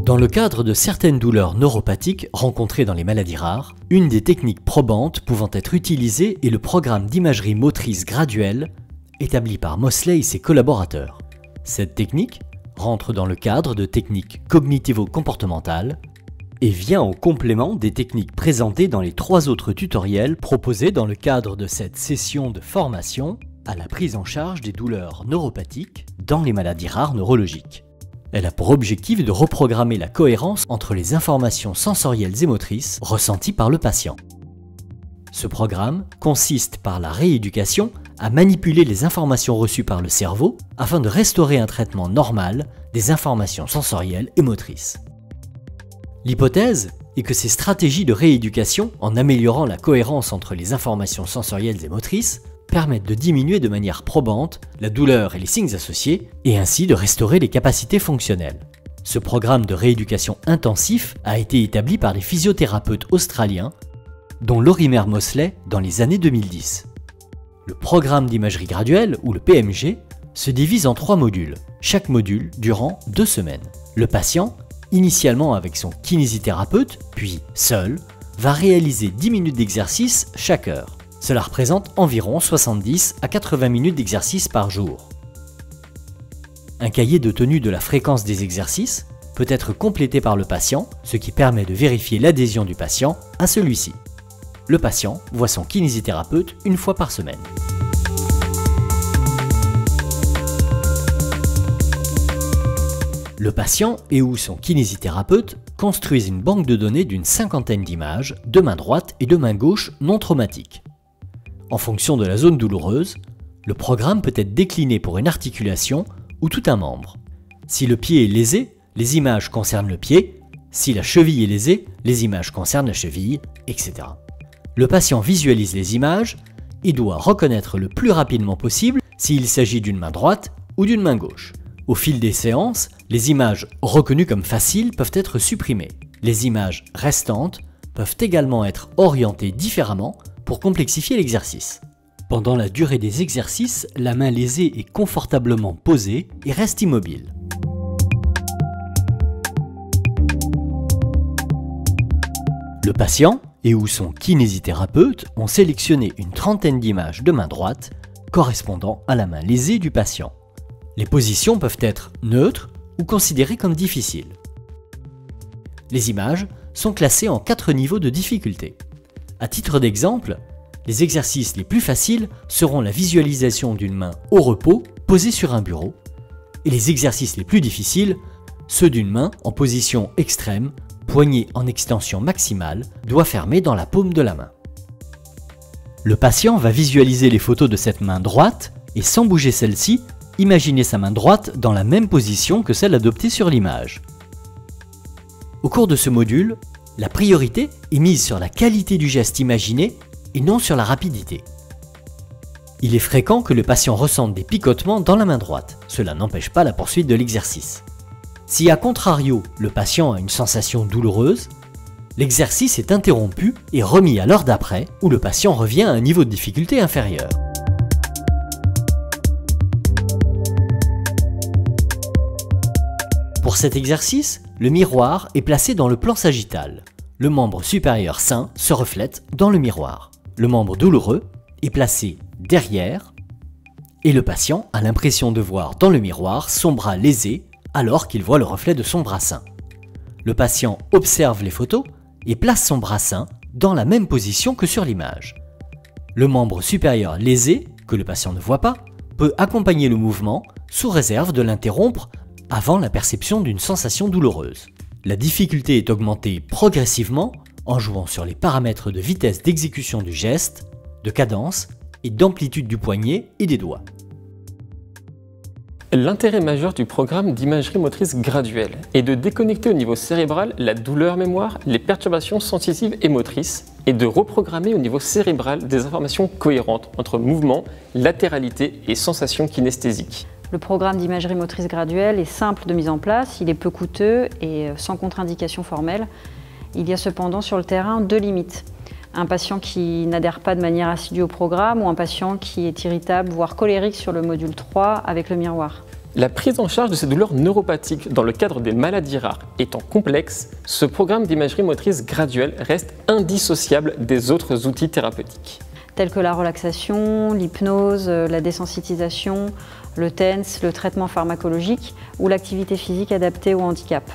Dans le cadre de certaines douleurs neuropathiques rencontrées dans les maladies rares, une des techniques probantes pouvant être utilisée est le programme d'imagerie motrice graduelle établi par Mosley et ses collaborateurs. Cette technique rentre dans le cadre de techniques cognitivo-comportementales et vient au complément des techniques présentées dans les 3 autres tutoriels proposés dans le cadre de cette session de formation à la prise en charge des douleurs neuropathiques dans les maladies rares neurologiques. Elle a pour objectif de reprogrammer la cohérence entre les informations sensorielles et motrices ressenties par le patient. Ce programme consiste par la rééducation à manipuler les informations reçues par le cerveau afin de restaurer un traitement normal des informations sensorielles et motrices. L'hypothèse est que ces stratégies de rééducation, en améliorant la cohérence entre les informations sensorielles et motrices, permettent de diminuer de manière probante la douleur et les signes associés et ainsi de restaurer les capacités fonctionnelles. Ce programme de rééducation intensif a été établi par des physiothérapeutes australiens dont Lorimer Mosley dans les années 2010. Le programme d'imagerie graduelle, ou le PMG, se divise en 3 modules, chaque module durant 2 semaines. Le patient, initialement avec son kinésithérapeute, puis seul, va réaliser 10 minutes d'exercice chaque heure. Cela représente environ 70 à 80 minutes d'exercice par jour. Un cahier de tenue de la fréquence des exercices peut être complété par le patient, ce qui permet de vérifier l'adhésion du patient à celui-ci. Le patient voit son kinésithérapeute 1 fois par semaine. Le patient et ou son kinésithérapeute construisent une banque de données d'une 50aine d'images de main droite et de main gauche non traumatiques. En fonction de la zone douloureuse, le programme peut être décliné pour une articulation ou tout un membre. Si le pied est lésé, les images concernent le pied. Si la cheville est lésée, les images concernent la cheville, etc. Le patient visualise les images et doit reconnaître le plus rapidement possible s'il s'agit d'une main droite ou d'une main gauche. Au fil des séances, les images reconnues comme faciles peuvent être supprimées. Les images restantes peuvent également être orientées différemment pour complexifier l'exercice. Pendant la durée des exercices, la main lésée est confortablement posée et reste immobile. Le patient et ou son kinésithérapeute ont sélectionné une 30aine d'images de main droite correspondant à la main lésée du patient. Les positions peuvent être neutres ou considérées comme difficiles. Les images sont classées en 4 niveaux de difficulté. À titre d'exemple, les exercices les plus faciles seront la visualisation d'une main au repos posée sur un bureau, et les exercices les plus difficiles, ceux d'une main en position extrême, poignée en extension maximale, doigt fermé dans la paume de la main. Le patient va visualiser les photos de cette main droite et sans bouger celle-ci, imaginer sa main droite dans la même position que celle adoptée sur l'image. Au cours de ce module, la priorité est mise sur la qualité du geste imaginé et non sur la rapidité. Il est fréquent que le patient ressente des picotements dans la main droite. Cela n'empêche pas la poursuite de l'exercice. Si à contrario, le patient a une sensation douloureuse, l'exercice est interrompu et remis à l'heure d'après où le patient revient à un niveau de difficulté inférieur. Pour cet exercice, le miroir est placé dans le plan sagittal. Le membre supérieur sain se reflète dans le miroir. Le membre douloureux est placé derrière et le patient a l'impression de voir dans le miroir son bras lésé alors qu'il voit le reflet de son bras sain. Le patient observe les photos et place son bras sain dans la même position que sur l'image. Le membre supérieur lésé, que le patient ne voit pas, peut accompagner le mouvement sous réserve de l'interrompre avant la perception d'une sensation douloureuse. La difficulté est augmentée progressivement en jouant sur les paramètres de vitesse d'exécution du geste, de cadence et d'amplitude du poignet et des doigts. L'intérêt majeur du programme d'imagerie motrice graduelle est de déconnecter au niveau cérébral la douleur-mémoire, les perturbations sensitives et motrices et de reprogrammer au niveau cérébral des informations cohérentes entre mouvement, latéralité et sensations kinesthésiques. Le programme d'imagerie motrice graduelle est simple de mise en place, il est peu coûteux et sans contre-indication formelle. Il y a cependant sur le terrain 2 limites. Un patient qui n'adhère pas de manière assidue au programme ou un patient qui est irritable, voire colérique sur le module 3 avec le miroir. La prise en charge de ces douleurs neuropathiques dans le cadre des maladies rares étant complexe, ce programme d'imagerie motrice graduelle reste indissociable des autres outils thérapeutiques. Tels que la relaxation, l'hypnose, la désensitisation, le TENS, le traitement pharmacologique ou l'activité physique adaptée au handicap.